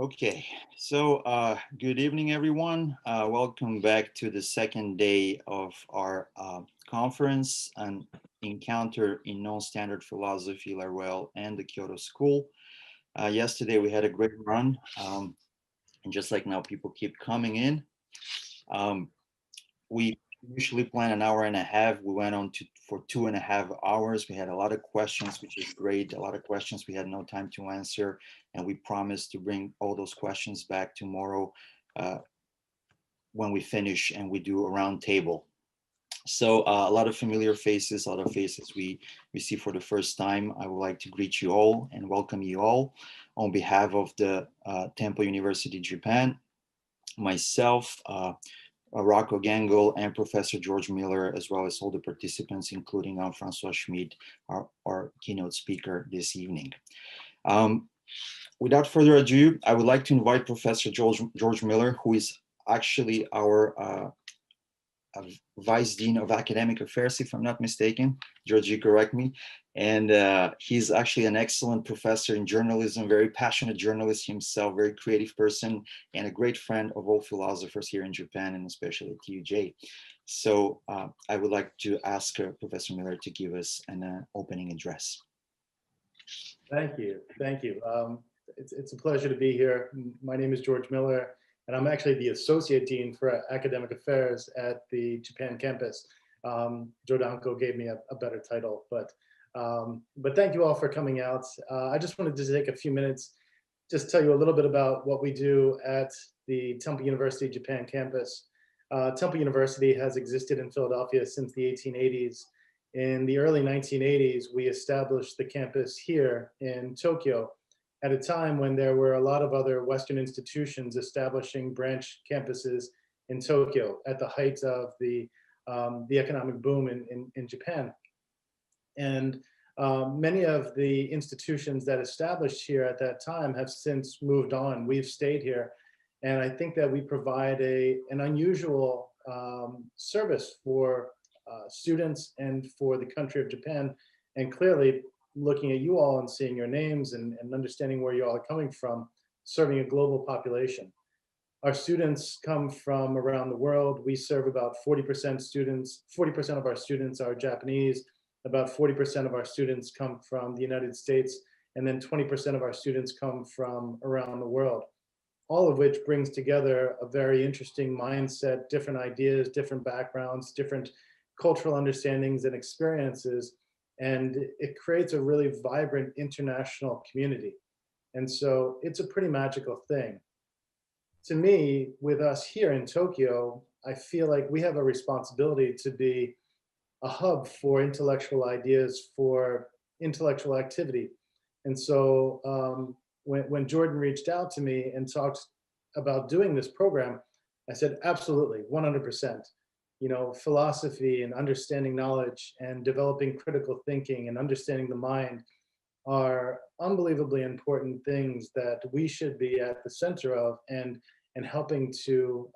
Okay, so good evening, everyone. Welcome back to the second day of our conference and encounter in non-standard philosophy, Laruelle and the Kyoto School. Yesterday we had a great run, and just like now, people keep coming in. Um, we usually plan an hour and a half. We went on for 2.5 hours. We had a lot of questions, which is great. A lot of questions we had no time to answer, and we promised to bring all those questions back tomorrow uh, when we finish and we do a round table. So a lot of familiar faces, a lot of faces we see for the first time. I would like to greet you all and welcome you all on behalf of the Temple University Japan, myself, Rocco Gangle, and Professor George Miller, as well as all the participants, including Francois Schmid, our keynote speaker this evening. Um, without further ado, I would like to invite Professor George Miller, who is actually our Vice Dean of Academic Affairs, if I'm not mistaken. George, you correct me. And he's actually an excellent professor in journalism, very passionate journalist himself, very creative person, and a great friend of all philosophers here in Japan, and especially at TUJ. So I would like to ask Professor Miller to give us an opening address. Thank you. Thank you. It's a pleasure to be here. My name is George Miller, and I'm actually the Associate Dean for Academic Affairs at the Japan campus. Jodanko gave me a better title, but thank you all for coming out. I just wanted to take a few minutes, just tell you a little bit about what we do at the Temple University Japan campus. Temple University has existed in Philadelphia since the 1880s. In the early 1980s, we established the campus here in Tokyo at a time when there were a lot of other Western institutions establishing branch campuses in Tokyo at the height of the economic boom in Japan. And many of the institutions that established here at that time have since moved on. We've stayed here. And I think that we provide an unusual service for students and for the country of Japan. And clearly, looking at you all and seeing your names and understanding where you all are coming from, serving a global population. Our students come from around the world. We serve about 40% students. 40% of our students are Japanese. About 40% of our students come from the United States. And then 20% of our students come from around the world. All of which brings together a very interesting mindset, different ideas, different backgrounds, different cultural understandings and experiences, and it creates a really vibrant international community. And so it's a pretty magical thing. To me, with us here in Tokyo, I feel like we have a responsibility to be a hub for intellectual ideas, for intellectual activity. And so when Jordan reached out to me and talked about doing this program, I said, absolutely, 100%. You know, philosophy and understanding knowledge and developing critical thinking and understanding the mind are unbelievably important things that we should be at the center of and helping to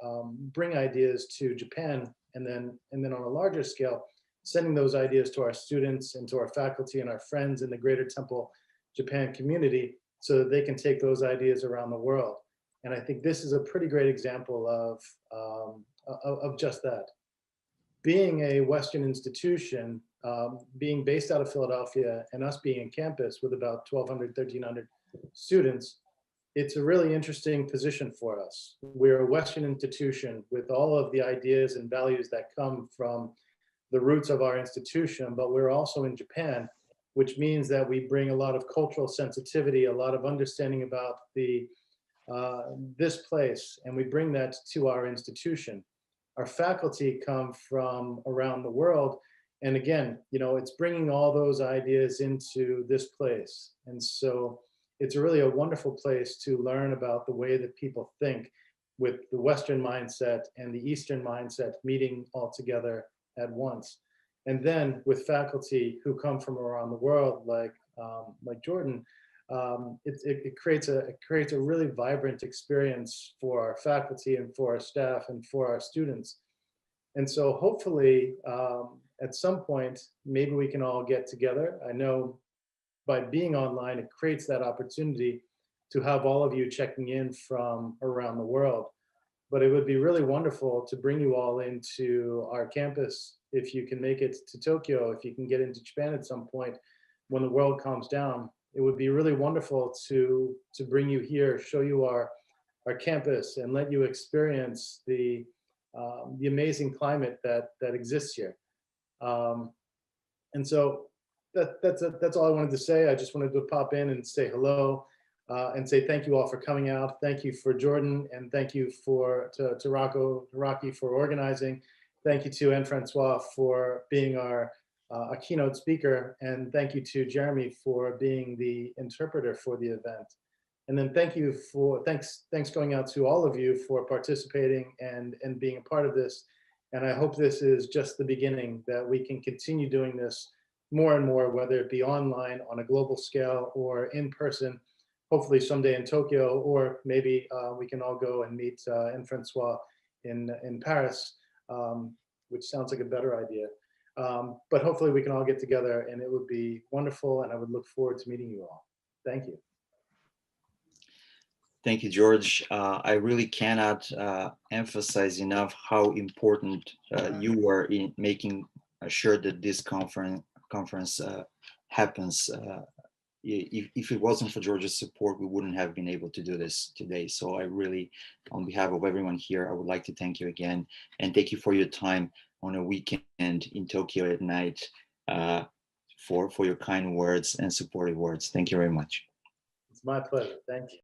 bring ideas to Japan, and then on a larger scale, sending those ideas to our students and to our faculty and our friends in the greater Temple Japan community so that they can take those ideas around the world. And I think this is a pretty great example of just that. Being a Western institution, being based out of Philadelphia and us being in campus with about 1,200, 1,300 students, it's a really interesting position for us. We're a Western institution with all of the ideas and values that come from the roots of our institution, but we're also in Japan, which means that we bring a lot of cultural sensitivity, a lot of understanding about this place, and we bring that to our institution. Our faculty come from around the world, and again, you know, it's bringing all those ideas into this place. And so it's really a wonderful place to learn about the way that people think, with the Western mindset and the Eastern mindset meeting all together at once. And then with faculty who come from around the world, like Jordan, it creates a really vibrant experience for our faculty and for our staff and for our students. And so hopefully at some point, maybe we can all get together. I know by being online, it creates that opportunity to have all of you checking in from around the world. But it would be really wonderful to bring you all into our campus if you can make it to Tokyo, if you can get into Japan at some point when the world calms down. It would be really wonderful to bring you here, show you our campus, and let you experience the amazing climate that exists here. Um, and so that's all I wanted to say. I just wanted to pop in and say hello, and say thank you all for coming out. Thank you for Jordan, and thank you to Rocky for organizing. Thank you to Anne Francois for being our a keynote speaker, and thank you to Jeremy for being the interpreter for the event. And then thanks going out to all of you for participating and being a part of this. And I hope this is just the beginning, that we can continue doing this more and more, whether it be online on a global scale or in person, hopefully someday in Tokyo, or maybe we can all go and meet Anne Francois in Paris, which sounds like a better idea. But hopefully we can all get together, and it would be wonderful, and I would look forward to meeting you all. Thank you. Thank you, George. I really cannot emphasize enough how important you were in making sure that this conference happens. If it wasn't for George's support, we wouldn't have been able to do this today. So I really, on behalf of everyone here, I would like to thank you again, and thank you for your time on a weekend in Tokyo at night, for your kind words and supportive words. Thank you very much. It's my pleasure. Thank you.